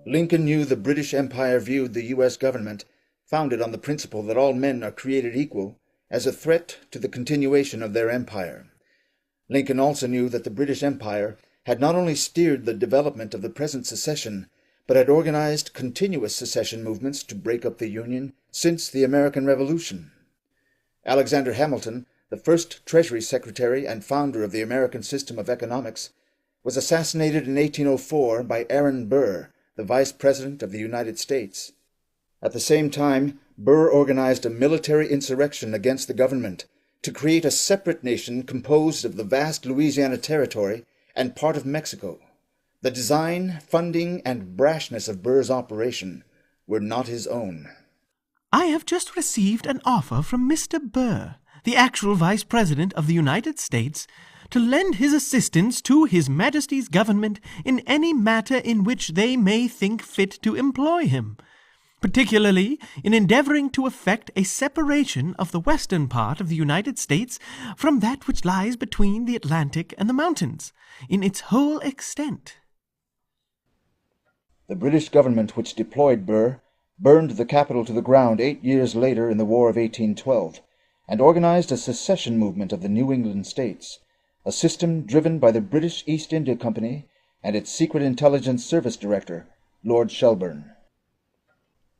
Lincoln knew the British Empire viewed the U.S. government, founded on the principle that all men are created equal, as a threat to the continuation of their empire. Lincoln also knew that the British Empire had not only steered the development of the present secession, but had organized continuous secession movements to break up the Union since the American Revolution. Alexander Hamilton, the first Treasury Secretary and founder of the American system of economics, was assassinated in 1804 by Aaron Burr, the Vice President of the United States. At the same time, Burr organized a military insurrection against the government to create a separate nation composed of the vast Louisiana Territory and part of Mexico. The design, funding, and brashness of Burr's operation were not his own. I have just received an offer from Mr. Burr, the actual Vice President of the United States, to lend his assistance to His Majesty's government in any matter in which they may think fit to employ him, particularly in endeavoring to effect a separation of the western part of the United States from that which lies between the Atlantic and the mountains, in its whole extent. The British government which deployed Burr burned the capital to the ground 8 years later in the War of 1812, and organized a secession movement of the New England states, a system driven by the British East India Company and its Secret Intelligence Service Director, Lord Shelburne.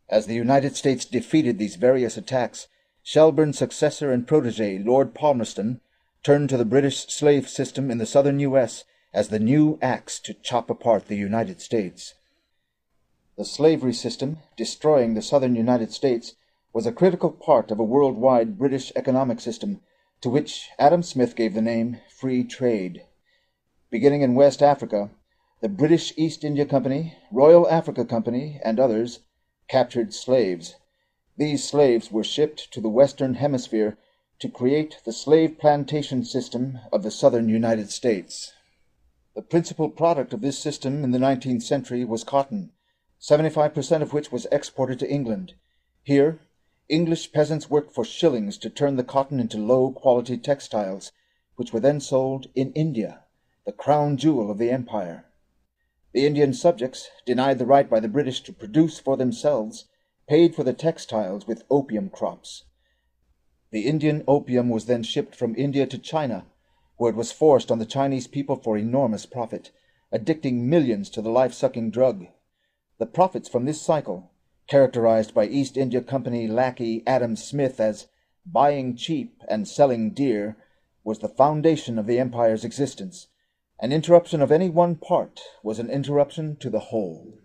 As the United States defeated these various attacks, Shelburne's successor and protege, Lord Palmerston, turned to the British slave system in the southern U.S. as the new axe to chop apart the United States. The slavery system, destroying the southern United States, was a critical part of a worldwide British economic system to which Adam Smith gave the name Free Trade. Beginning in West Africa, the British East India Company, Royal Africa Company, and others captured slaves. These slaves were shipped to the Western Hemisphere to create the slave plantation system of the southern United States. The principal product of this system in the 19th century was cotton, 75% of which was exported to England. Here, English peasants worked for shillings to turn the cotton into low-quality textiles, which were then sold in India, the crown jewel of the empire. The Indian subjects, denied the right by the British to produce for themselves, paid for the textiles with opium crops. The Indian opium was then shipped from India to China, where it was forced on the Chinese people for enormous profit, addicting millions to the life-sucking drug. The profits from this cycle, characterized by East India Company lackey Adam Smith as buying cheap and selling dear, was the foundation of the empire's existence. An interruption of any one part was an interruption to the whole.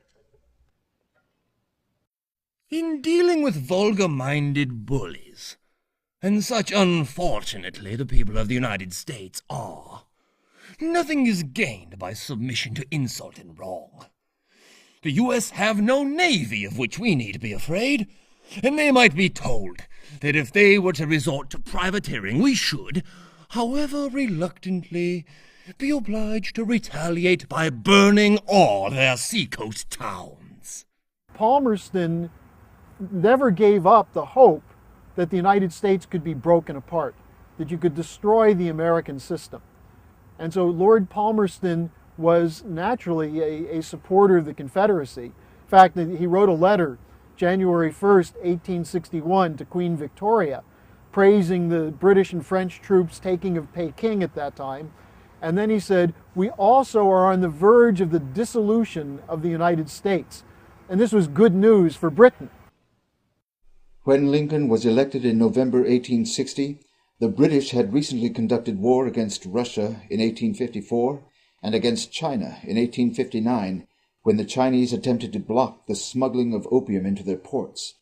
In dealing with vulgar-minded bullies, and such unfortunately the people of the United States are, nothing is gained by submission to insult and wrong. The U.S. have no navy of which we need be afraid, and they might be told that if they were to resort to privateering, we should, however reluctantly, be obliged to retaliate by burning all their seacoast towns. Palmerston never gave up the hope that the United States could be broken apart, that you could destroy the American system. And so Lord Palmerston was naturally a supporter of the Confederacy. In fact, he wrote a letter January 1st, 1861 to Queen Victoria, praising the British and French troops taking of Peking at that time. And then he said, "We also are on the verge of the dissolution of the United States." And this was good news for Britain. When Lincoln was elected in November 1860, the British had recently conducted war against Russia in 1854 and against China in 1859, when the Chinese attempted to block the smuggling of opium into their ports.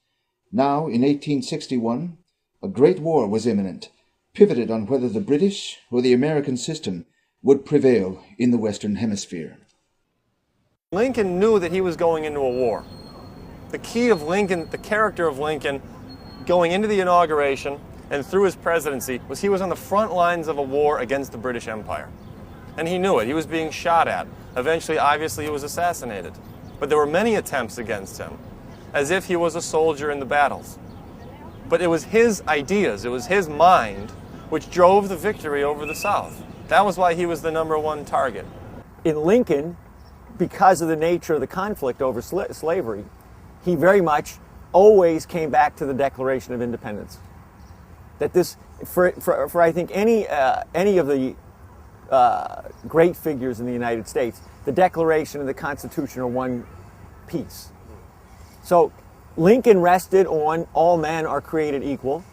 Now, in 1861, a great war was imminent, pivoted on whether the British or the American system would prevail in the Western Hemisphere. Lincoln knew that he was going into a war. The key of Lincoln, the character of Lincoln, going into the inauguration and through his presidency, was he was on the front lines of a war against the British Empire. And he knew it. He was being shot at. Eventually, obviously, he was assassinated. But there were many attempts against him, as if he was a soldier in the battles. But it was his ideas, it was his mind, which drove the victory over the South. That was why he was the #1 target. In Lincoln, because of the nature of the conflict over slavery, he very much always came back to the Declaration of Independence. That this, for I think any of the great figures in the United States, the Declaration and the Constitution are one piece. So Lincoln rested on all men are created equal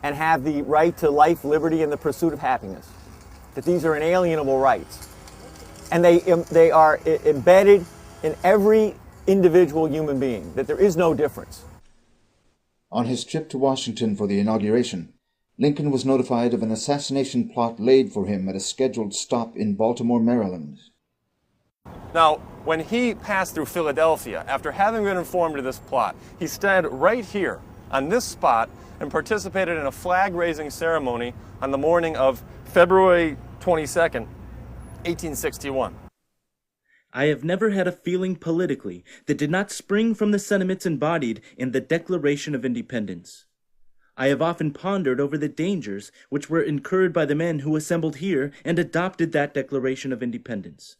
and have the right to life, liberty, and the pursuit of happiness. That these are inalienable rights. And they are embedded in every individual human being, that there is no difference. On his trip to Washington for the inauguration, Lincoln was notified of an assassination plot laid for him at a scheduled stop in Baltimore, Maryland. Now, when he passed through Philadelphia, after having been informed of this plot, he stayed right here on this spot and participated in a flag-raising ceremony on the morning of February 22nd, 1861. I have never had a feeling politically that did not spring from the sentiments embodied in the Declaration of Independence. I have often pondered over the dangers which were incurred by the men who assembled here and adopted that Declaration of Independence.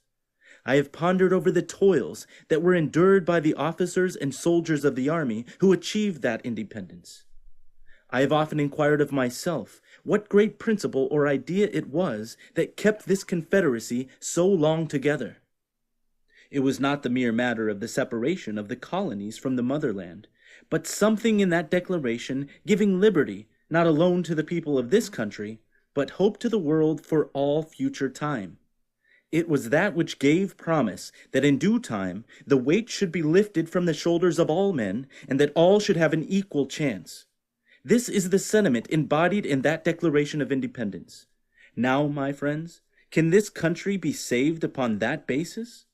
I have pondered over the toils that were endured by the officers and soldiers of the army who achieved that independence. I have often inquired of myself what great principle or idea it was that kept this Confederacy so long together. It was not the mere matter of the separation of the colonies from the motherland, but something in that declaration giving liberty not alone to the people of this country, but hope to the world for all future time. It was that which gave promise that in due time the weight should be lifted from the shoulders of all men, and that all should have an equal chance. This is the sentiment embodied in that Declaration of Independence. Now, my friends, can this country be saved upon that basis?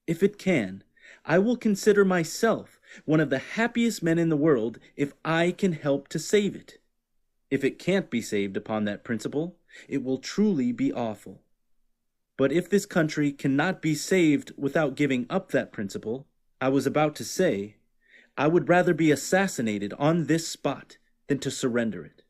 If it can, I will consider myself one of the happiest men in the world if I can help to save it. If it can't be saved upon that principle, it will truly be awful. But if this country cannot be saved without giving up that principle, I was about to say, I would rather be assassinated on this spot than to surrender it.